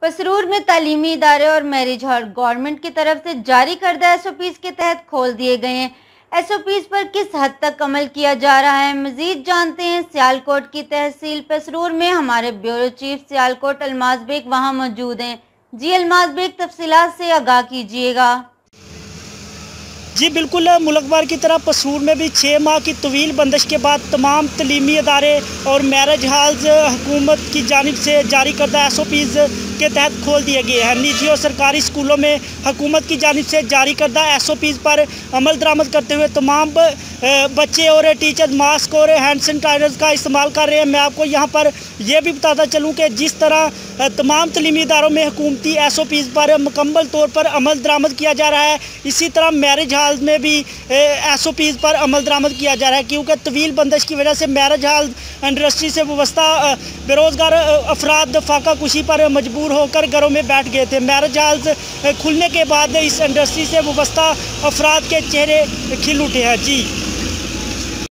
पसरूर में तालीमी इदारे और मैरिज हॉल गवर्नमेंट की तरफ से जारी करदा SOPs के तहत खोल दिए गए हैं। SOPs पर किस हद तक अमल किया जा रहा है, मजीद जानते हैं सियालकोट की तहसील पसरूर में हमारे ब्यूरो चीफ सियालकोट अलमाज बेग वहां मौजूद हैं। जी अलमाज बेग, तफसीलात से आगाह कीजिएगा। जी बिल्कुल, मुल्क भर की तरह पसरूर में भी 6 माह की तवील बंदिश के बाद तमाम तलीमी अदारे और मैरिज हॉल्स हुकूमत की जानिब से जारी करदा SOPs के तहत खोल दिए गए हैं। निजी और सरकारी स्कूलों में हुकूमत की जानिब से जारी करदा SOPs पर अमल दरामद करते हुए तमाम बच्चे और टीचर मास्क और हैंड सैनिटाइजर का इस्तेमाल कर रहे हैं। मैं आपको यहाँ पर यह भी बताता चलूँ कि जिस तरह तमाम तलीमी इदारों में हुकूमती SOPs पर मुकम्मल तौर पर अमल दरामद किया जा रहा है, इसी तरह मैरिज हॉल में भी SOPs पर अमल दरामद किया जा रहा है, क्योंकि तवील बंदिश की वजह से मैरिज हॉल इंडस्ट्री से वाबस्ता बेरोज़गार अफराद फाका कुशी पर मजबूर होकर घरों में बैठ गए थे। मैरिज हॉल्स खुलने के बाद इस इंडस्ट्री से वाबस्ता अफराद के चेहरे खिल उठे हैं। जी